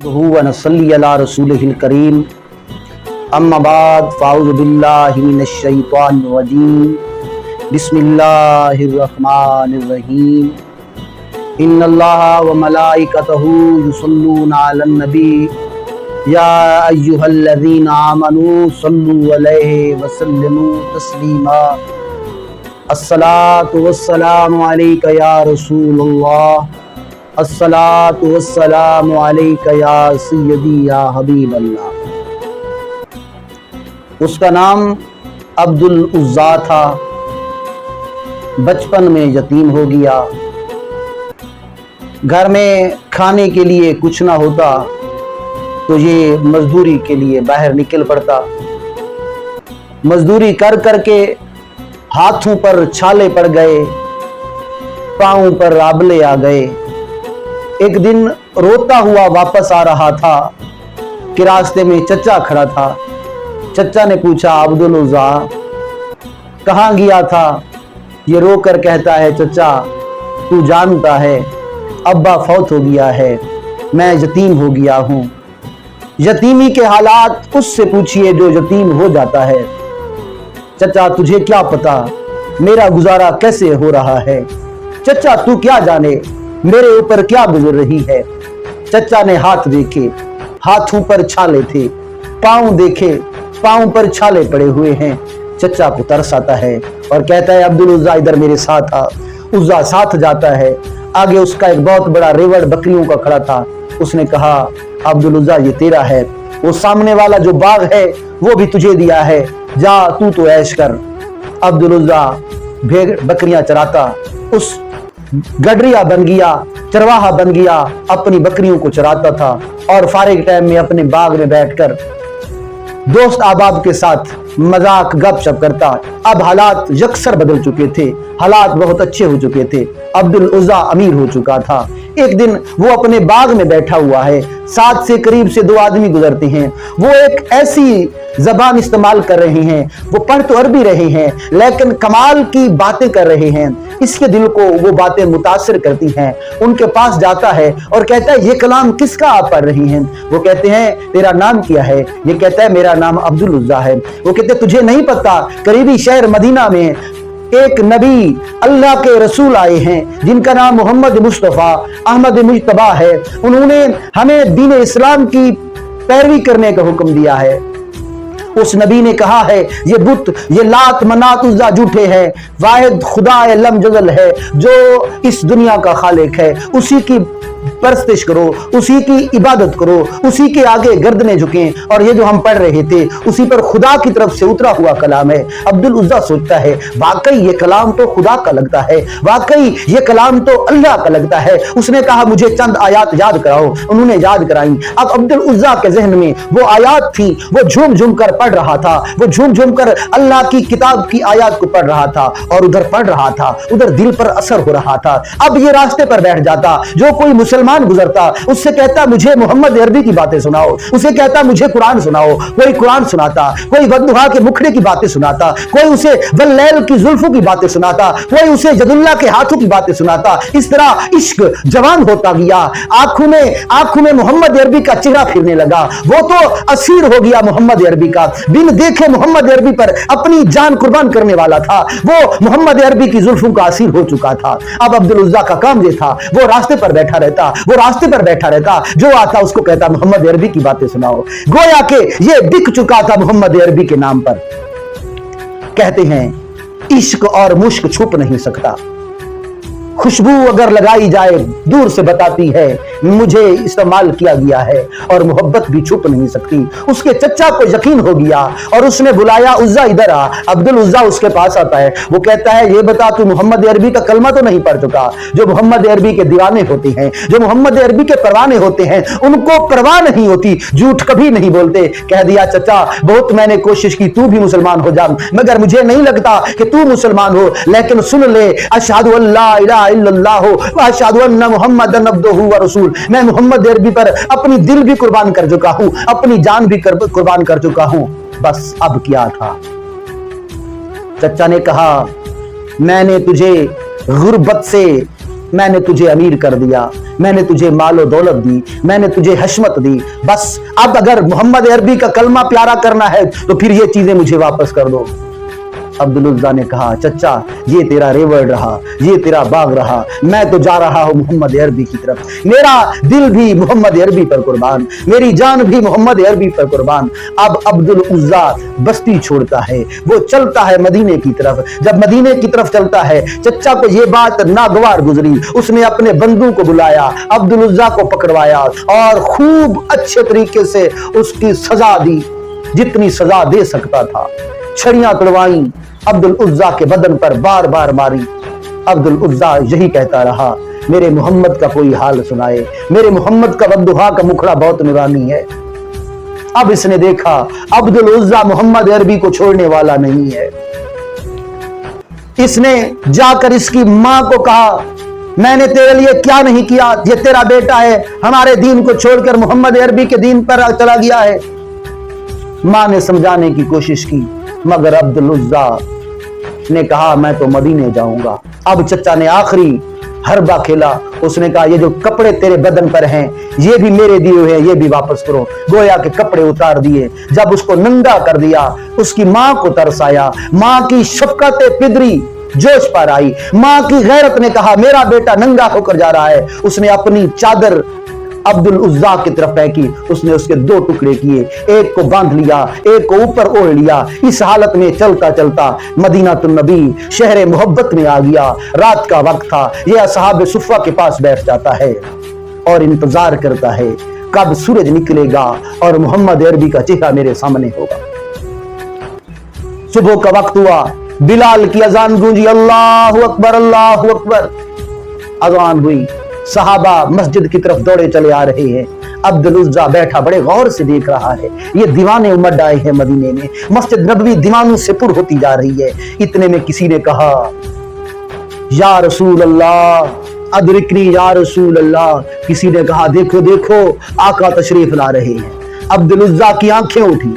ونصلی علی رسولہ الکریم اما بعد فاعوذ باللہ من الشیطان الرجیم بسم اللہ الرحمن الرحیم ان اللہ وملائکتہ یصلون علی النبی یا ایہا الذین آمنوا صلوا علیہ وسلموا تسلیما الصلاۃ والسلام علیک یا رسول اللہ الصلاۃ والسلام علیک یا سیدی یا حبیب اللہ۔ اس کا نام عبد العزیٰ تھا، بچپن میں یتیم ہو گیا۔ گھر میں کھانے کے لیے کچھ نہ ہوتا تو یہ مزدوری کے لیے باہر نکل پڑتا۔ مزدوری کر کر کے ہاتھوں پر چھالے پڑ گئے، پاؤں پر آبلے آ گئے۔ ایک دن روتا ہوا واپس آ رہا تھا کہ راستے میں چچا کھڑا تھا۔ چچا نے پوچھا، عبد العزیٰ کہاں گیا تھا؟ یہ رو کر کہتا ہے، چچا تو جانتا ہے ابا فوت ہو گیا ہے، میں یتیم ہو گیا ہوں۔ یتیمی کے حالات اس سے پوچھئے جو یتیم ہو جاتا ہے۔ چچا تجھے کیا پتا میرا گزارا کیسے ہو رہا ہے؟ چچا تو کیا جانے میرے اوپر کیا گزر رہی ہے؟ چچا نے ہاتھ دیکھے، ہاتھوں پر چھالے تھے، پاؤں دیکھے، پاؤں پر چھالے پڑے ہوئے ہیں۔ چچا کو ترس آتا ہے اور کہتا ہے، عبد العزیٰ ادھر میرے ساتھ آ۔ عزیٰ ساتھ جاتا ہے۔ آگے اس کا ایک بہت بڑا ریوڑ بکریوں کا کھڑا تھا۔ اس نے کہا، عبد العزیٰ یہ تیرا ہے، وہ سامنے والا جو باغ ہے وہ بھی تجھے دیا ہے، جا تو عیش کر۔ عبد العزیٰ بھیڑ بکریاں چراتا، اس گڈریا بن گیا، چرواہا بن گیا، اپنی بکریوں کو چراتا تھا اور فارغ ٹائم میں اپنے باغ میں بیٹھ کر دوست احباب کے ساتھ مذاق گپ شپ کرتا۔ اب حالات یکسر بدل چکے تھے، حالات بہت اچھے ہو چکے تھے، عبد العزیٰ امیر ہو چکا تھا۔ ایک دن وہ اپنے باغ میں بیٹھا ہوا ہے، ساتھ سے قریب سے دو آدمی گزرتے ہیں۔ وہ ایک ایسی زبان استعمال کر رہے ہیں، وہ پڑھ تو عربی رہے ہیں لیکن کمال کی باتیں کر رہے ہیں۔ اس کے دل کو وہ باتیں متاثر کرتی ہیں۔ ان کے پاس جاتا ہے اور کہتا ہے، یہ کلام کس کا آپ پڑھ رہی ہیں؟ وہ کہتے ہیں، تیرا نام کیا ہے؟ یہ کہتا ہے، میرا نام عبد العزیٰ ہے۔ وہ کہتے ہیں، تجھے نہیں پتا قریبی شہر مدینہ میں ایک نبی اللہ کے رسول آئے ہیں جن کا نام محمد مصطفیٰ احمد مجتبی ہے، انہوں نے ہمیں دین اسلام کی پیروی کرنے کا حکم دیا ہے۔ اس نبی نے کہا ہے، یہ بت، یہ لات منات عزا جھوٹے ہیں، واحد خدا لم جزل ہے جو اس دنیا کا خالق ہے، اسی کی پرستش کرو، اسی کی عبادت کرو، اسی کے آگے گردنیں جھکیں۔ اور یہ جو ہم پڑھ رہے تھے اسی پر خدا کی طرف سے اترا ہوا کلام ہے۔ عبد العزیٰ سوچتا ہے، واقعی یہ کلام تو خدا کا لگتا ہے، واقعی یہ کلام تو اللہ کا لگتا ہے۔ اس نے کہا، مجھے چند آیات یاد کراؤ۔ انہوں نے یاد کرائیں۔ اب عبد العزیٰ کے ذہن میں وہ آیات تھی، وہ جھوم جھوم کر پڑھ رہا تھا، وہ جھوم جھوم کر اللہ کی کتاب کی آیات کو پڑھ رہا تھا، اور ادھر پڑھ رہا تھا، ادھر دل پر اثر ہو رہا تھا۔ اب یہ راستے پر بیٹھ جاتا، جو کوئی مسلمان گزرتا اس سے کہتا، مجھے محمد عربی کی باتیں سناؤ، اسے کہتا مجھے قرآن سناؤ۔ کوئی قرآن سناتا، کوئی ودھا کے مکھڑے کی باتیں سناتا، کوئی اسے واللیل کی زلفوں کی باتیں سناتا، کوئی اسے ید اللہ کے ہاتھوں کی باتیں سناتا۔ اس طرح عشق جوان ہوتا گیا، آنکھوں میں محمد عربی کا چہرہ پھرنے لگا۔ وہ تو اسیر ہو گیا محمد عربی کا، بن دیکھے محمد عربی پر اپنی جان قربان کرنے والا تھا، وہ محمد عربی کی زلفوں کا اسیر ہو چکا تھا۔ اب عبد العزیٰ کا کام یہ تھا، وہ راستے پر بیٹھا رہتا، جو آتا اس کو کہتا، محمد عربی کی باتیں سناؤ۔ گویا کہ یہ بک چکا تھا محمد عربی کے نام پر۔ کہتے ہیں، عشق اور مشک چھپ نہیں سکتا، خوشبو اگر لگائی جائے دور سے بتاتی ہے مجھے استعمال کیا گیا ہے، اور محبت بھی چھپ نہیں سکتی۔ اس کے چچا کو یقین ہو گیا اور اس نے بلایا، عزا ادھر آ۔ عبد العزیٰ اس کے پاس آتا ہے، وہ کہتا ہے، یہ بتا تو محمد عربی کا کلمہ تو نہیں پڑھ چکا؟ جو محمد عربی کے دیوانے ہوتے ہیں، جو محمد عربی کے پروانے ہوتے ہیں، ان کو پرواہ نہیں ہوتی، جھوٹ کبھی نہیں بولتے۔ کہہ دیا، چچا بہت میں نے کوشش کی تو بھی مسلمان ہو جا، مگر مجھے نہیں لگتا کہ تو مسلمان ہو، لیکن سن لے، اشہد ان لا الہ الا اللہ واشہد ان محمدن عبدہ ورسول، میں محمد عربی پر اپنی دل بھی قربان کر چکا ہوں، اپنی جان بھی قربان کر چکا ہوں۔ بس اب کیا تھا؟ چچا نے کہا، میں نے تجھے غربت سے मैंने तुझे अमीर कर दिया, मैंने तुझे मालो दौलत दी, मैंने तुझे हशमत दी, बस अब अगर मोहम्मद अरबी का कलमा प्यारा करना है तो फिर ये चीजें मुझे वापस कर दो। अब्दुल उज़्ज़ा ने कहा, चचा ये तेरा रेवड़ रहा, ये तेरा बाग रहा, मैं तो जा रहा हूं मोहम्मद अरबी की तरफ, मेरा दिल भी मोहम्मद अरबी पर कुर्बान, मेरी जान भी मोहम्मद अरबी पर कुर्बान। अब अब्दुल उज़्ज़ा बस्ती छोड़ता है, वो चलता है मदीने की तरफ। जब मदीने की तरफ चलता है, चचा को ये बात नागवार गुजरी, उसने अपने बंदू को बुलाया, अब्दुल उज़्ज़ा को पकड़वाया और खूब अच्छे तरीके से उसकी सजा दी, जितनी सजा दे सकता था। छड़ियां तुड़वाई, अब्दुल उज़्ज़ा के बदन पर बार बार मारी। अब्दुल उज़्ज़ा यही कहता रहा, मेरे मोहम्मद का कोई हाल सुनाए, मेरे मोहम्मद का बद्दुआ का मुखड़ा बहुत नूरानी है। अब इसने देखा अब्दुल उज़्ज़ा मोहम्मद अरबी को छोड़ने वाला नहीं है। इसने जाकर इसकी मां को कहा, मैंने तेरे लिए क्या नहीं किया, ये तेरा बेटा है, हमारे दीन को छोड़कर मोहम्मद अरबी के दीन पर चला गया है। मां ने समझाने की कोशिश की, मगर अब्दुल उज़्ज़ा ने कहा, मैं तो मदीने जाऊंगा। अब चचा ने आखिरी हरबा खेला, उसने कहा, ये जो कपड़े तेरे बदन पर हैं ये भी मेरे दिए हुए हैं, ये भी वापस करो। गोया के कपड़े उतार दिए। जब उसको नंगा कर दिया, उसकी मां को तरस आया, मां की शफकत पिदरी जोश पर आई। मां की गैरत ने कहा, मेरा बेटा नंगा होकर जा रहा है। उसने अपनी चादर अब्दुल उज़्ज़ा की तरफ फेंकी, उसने उसके दो टुकड़े किए, एक को बांध लिया, एक को ऊपर ओढ़ लिया। इस हालत में चलता चलता मदीनातुन नबी शहर मोहब्बत में आ गया। रात का वक्त था। यह असहाब सुफ़ा के पास बैठ जाता है और इंतजार करता है कब सूरज निकलेगा और मोहम्मद अरबी का चेहरा मेरे सामने होगा। सुबह का वक्त हुआ, बिलाल की अजान गूंजी, अल्लाहु अकबर अल्लाहु अकबर। अजान हुई, सहाबा मस्जिद की तरफ दौड़े चले आ रहे हैं। अब्दुल उज़्ज़ा बैठा बड़े गौर से देख रहा है। ये दीवाने उमड़ आए हैं मदीने में, मस्जिद नबवी दीवानों से पुर होती जा रही है। इतने में किसी ने कहा, या रसूल अल्लाह अदरिकनी या रसूल अल्लाह। किसी ने कहा, देखो देखो आका तशरीफ ला रहे हैं। अब्दुल उज़्ज़ा की आंखें उठी,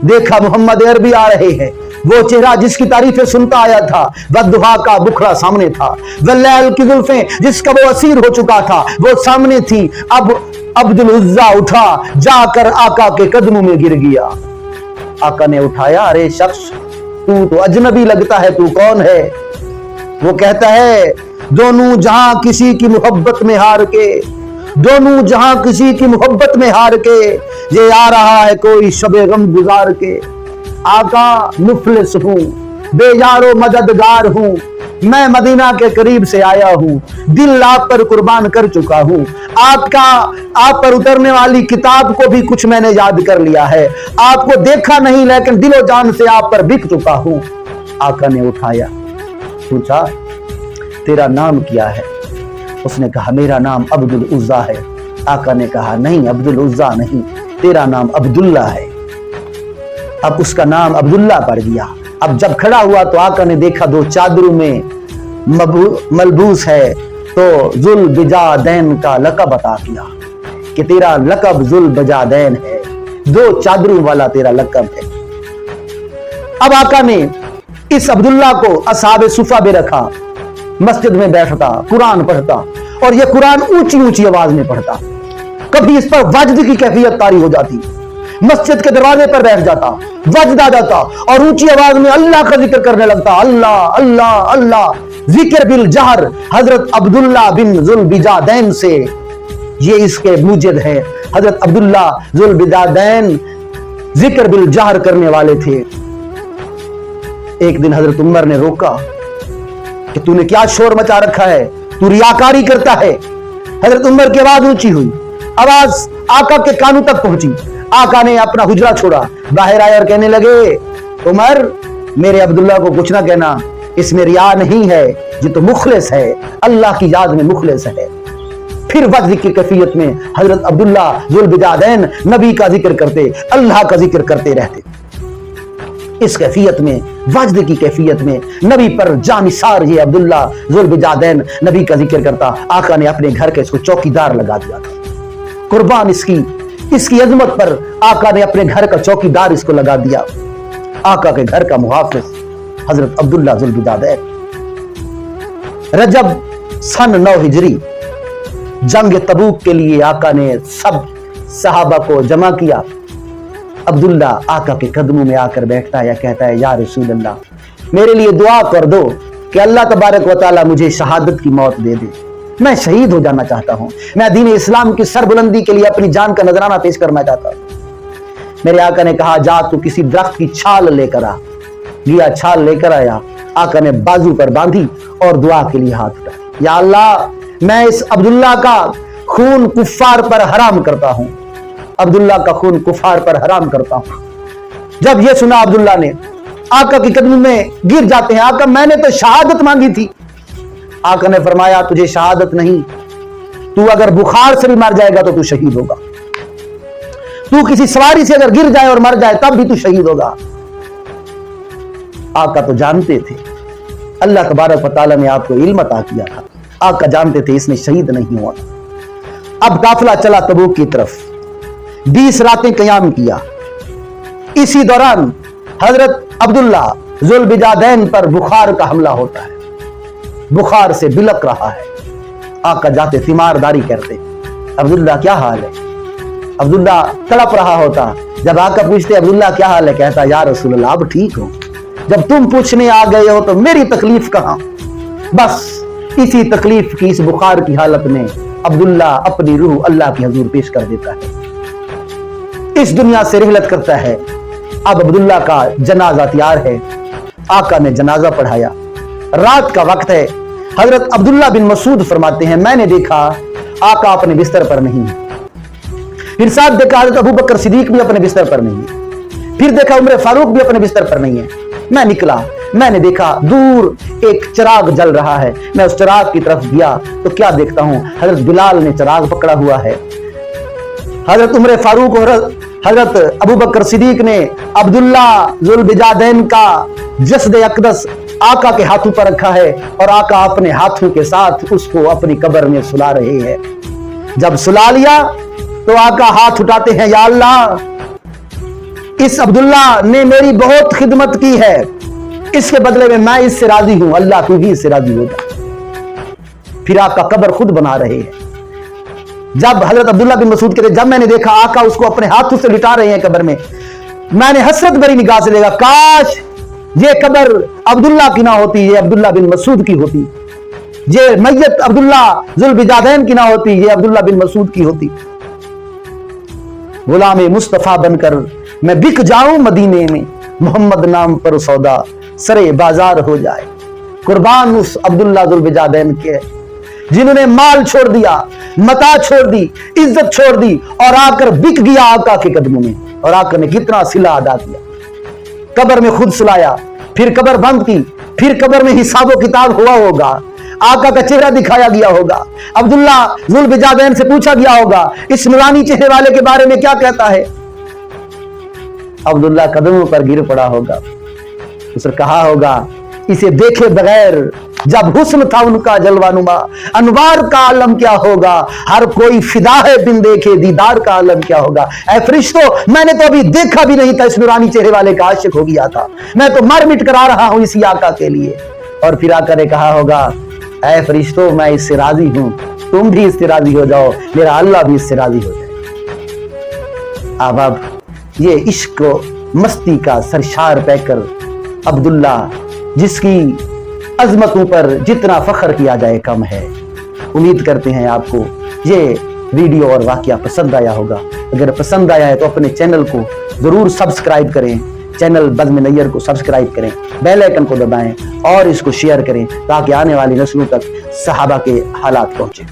देखा मोहम्मद अरबी आ रहे हैं। वो चेहरा जिसकी तारीफें सुनता आया था, बद्दुआ का बुखड़ा सामने था, वल्लैल की जुल्फें जिसका वो असीर हो चुका था वो सामने थी। अब अब्दुल उज़्ज़ा उठा, जाकर आका के कदमों में गिर गया। आका ने उठाया, अरे शख्स तू तो अजनबी लगता है, तू कौन है? वो कहता है, दोनों जहां किसी की मोहब्बत में हार के, दोनों जहां किसी की मोहब्बत में हार के, ये आ रहा है कोई शबे गम गुजार के। आका मुफलिस हूँ, बेयारो मददगार हूँ, मैं मदीना के करीब से आया हूँ, दिल आप पर कुर्बान कर चुका हूँ। आप पर उतरने वाली किताब को भी कुछ मैंने याद कर लिया है। आपको देखा नहीं लेकिन दिलो जान से आप पर बिक चुका हूँ। आका ने उठाया, पूछा, तेरा नाम क्या है? उसने कहा, मेरा नाम अब्दुल उज़्ज़ा है। आका ने कहा, नहीं अब्दुल उज़्ज़ा नहीं, तेरा नाम अब्दुल्ला है। अब उसका नाम अब्दुल्ला पड़ गया। अब जब खड़ा हुआ तो आका ने देखा दो चादरों में मलबूस है, तो जुल बिजादैन का लकब अता किया कि तेरा लकब जुल बिजादैन है, दो चादरों वाला तेरा लकब है। अब आका ने इस अब्दुल्ला को असहाब सुफ़ा में रखा, मस्जिद में बैठता, कुरान पढ़ता, और यह कुरान ऊंची ऊंची आवाज में पढ़ता। कभी इस पर वज्द की कैफियत तारी हो जाती, मस्जिद के दरवाजे पर बैठ जाता, वज्द आ जाता और ऊंची आवाज में अल्लाह का जिक्र करने लगता, अल्लाह अल्लाह अल्लाह। जिक्र बिल जहर हजरत अब्दुल्ला बिन जुल बिजादैन से ये इसके मुजिद है। हजरत अब्दुल्ला जुल बिजादैन जिक्र बिल जहर करने वाले थे। एक दिन हजरत उमर ने रोका कि तूने क्या शोर मचा रखा है, तू रियाकारी करता है। हजरत उमर की आवाज ऊंची हुई, आवाज आका के कानों तक पहुंची। आका ने अपना हुजरा छोड़ा, बाहर आए और कहने लगे, उमर मेरे अब्दुल्ला को कुछ ना कहना, इसमें रिया नहीं है, ये तो मुखलिस है, अल्लाह की याद में मुखलिस है। फिर वज्द की कैफियत में हजरत अब्दुल्ला जुल बिजादैन नबी का जिक्र करते, अल्लाह का जिक्र करते रहते। इस कैफियत में, वज्द की कैफियत में नबी पर जानिसार ये अब्दुल्ला जुल बिजादैन नबी का जिक्र करता। आका ने अपने घर के इसको चौकीदार लगा दिया था। कुर्बान इसकी अजमत पर आका ने अपने घर का चौकीदार इसको लगा दिया। आका के घर का मुहाफिज हजरत अब्दुल्ला जुल बिजादैन। रजब सन 9 हिजरी जंग तबूक के लिए आका ने सब सहाबा को जमा किया। अब्दुल्ला आका के कदमों में आकर बैठता है या कहता है, या रसूल अल्लाह, मेरे लिए दुआ कर दो कि अल्लाह तबारक व तआला मुझे शहादत की मौत दे दे। मैं शहीद हो जाना चाहता हूं, मैं दीन इस्लाम की सरबुलंदी के लिए अपनी जान का नजराना पेश करना चाहता हूं। मेरे आका ने कहा, जा तू किसी दरख्त की छाल लेकर आ। गया, छाल लेकर आया, आका ने बाजू पर बांधी और दुआ के लिए हाथ उठाया, या अल्लाह, मैं इस अब्दुल्ला का खून कुफ्फार पर हराम करता हूं, अब्दुल्ला का खून कुफ्फार पर हराम करता हूं। जब यह सुना अब्दुल्ला ने, आका की कदमों में गिर जाते हैं। आका, मैंने तो शहादत मांगी थी। आका ने फरमाया, तुझे शहादत नहीं, तू अगर बुखार से भी मर जाएगा तो तू शहीद होगा। तू किसी सवारी से अगर गिर जाए और मर जाए तब भी तू शहीद होगा। आका तो जानते थे, अल्लाह तबारक व तआला ने आपको इल्म अता किया था। आका जानते थे इसने शहीद नहीं हुआ। अब काफिला चला तबूक की तरफ, 20 रातें क़याम किया। इसी दौरान हजरत अब्दुल्ला जुल्बिजादैन पर बुखार का हमला होता है, बुखार से बिलक रहा है। आका जाते तीमारदारी करते, अब्दुल्ला क्या हाल है? अब्दुल्ला तड़प रहा होता। जब आका पूछते, अब्दुल्ला क्या हाल है? कहता, या रसूल अल्लाह, अब ठीक हो। जब तुम पूछने आ गए हो तो मेरी तकलीफ कहां? बस इसी तकलीफ की, इस बुखार की हालत में अब्दुल्ला अपनी रूह अल्लाह के हुजूर पेश कर देता है, इस दुनिया से रिहलत करता है। अब अब्दुल्ला का जनाजा तैयार है। आका ने जनाजा पढ़ाया। रात का वक्त है। हजरत अब्दुल्ला बिन मसूद फरमाते हैं, मैंने देखा आका अपने बिस्तर पर नहीं है। फिर साथ देखा हजरत अबू बकर सिद्दीक भी अपने बिस्तर पर नहीं है। फिर देखा उमर फारूक भी अपने बिस्तर पर नहीं है। मैं निकला, मैंने देखा दूर एक चिराग जल रहा है। मैं उस चिराग की तरफ गया तो क्या देखता हूं, हजरत बिलाल ने चिराग पकड़ा हुआ है। हजरत उमर फारूक और हजरत अबू बकर सिद्दीक ने अब्दुल्ला जुल्बिजादैन का जस्द अक़दस आका के हाथों पर रखा है और आका अपने हाथों के साथ उसको अपनी कब्र में सुला रहे हैं। जब सुला लिया तो आका हाथ उठाते हैं, या अल्लाह, इस अब्दुल्ला ने मेरी बहुत खिदमत की है, इसके बदले में मैं इससे राजी हूं, अल्लाह तू भी इससे राजी हो जा। फिर आका कब्र खुद बना रहे हैं। जब हजरत अब्दुल्ला बिन मसूद कहते, जब मैंने देखा आका उसको अपने हाथों से लिटा रहे हैं कब्र में, मैंने हसरत भरी निगाह से देखा, काश ये कब्र अब्दुल्ला की ना होती, ये अब्दुल्ला बिन मसूद की होती। ये मैयत अब्दुल्ला जुल्बिजादैन की ना होती, ये अब्दुल्ला बिन मसूद की होती। गुलाम मुस्तफा बनकर मैं बिक जाऊं मदीने में, मोहम्मद नाम पर सौदा सरे बाजार हो जाए। कुर्बान उस अब्दुल्ला जुल्बिजादैन के जिन्होंने माल छोड़ दिया, मता छोड़ दी, इज्जत छोड़ दी और आकर बिक गया आका के कदमों में। और आका ने कितना सिला अदा किया। कब्र में खुद सुलाया, फिर कब्र बंद की, फिर कब्र में हिसाबो किताब हुआ होगा, आका का चेहरा दिखाया गया होगा, अब्दुल्ला जुल्बिजादैन से पूछा गया होगा इस नूरानी चेहरे वाले के बारे में क्या कहता है। अब्दुल्ला कदमों पर गिर पड़ा होगा, उसने कहा होगा, इसे देखे बगैर जब हुस्न था उनका जलवानुमा, अनवार का आलम क्या होगा, हर कोई फिदा है बिन देखे दीदार का आलम क्या होगा। ऐ फरिश्तों, मैंने तो अभी देखा भी नहीं था, इस नूरानी चेहरे वाले का आशिक हो गया था, मैं तो मर मिट कर आ रहा हूं इसी आका के लिए। और फिर आका ने कहा होगा, ऐ फरिश्तों, मैं इससे राजी हूं, तुम भी इससे राजी हो जाओ, मेरा अल्लाह भी इससे राजी हो जाए। अब ये इश्क मस्ती का सरशार पैकर अब्दुल्ला, जिसकी अजमतों पर जितना फख्र किया जाए कम है। उम्मीद करते हैं आपको ये वीडियो और वाकया पसंद आया होगा। अगर पसंद आया है तो अपने चैनल को जरूर सब्सक्राइब करें, चैनल बज़्म नैयर को सब्सक्राइब करें, बेल आइकन को दबाएं और इसको शेयर करें ताकि आने वाली नस्लों तक सहाबा के हालात पहुंचे।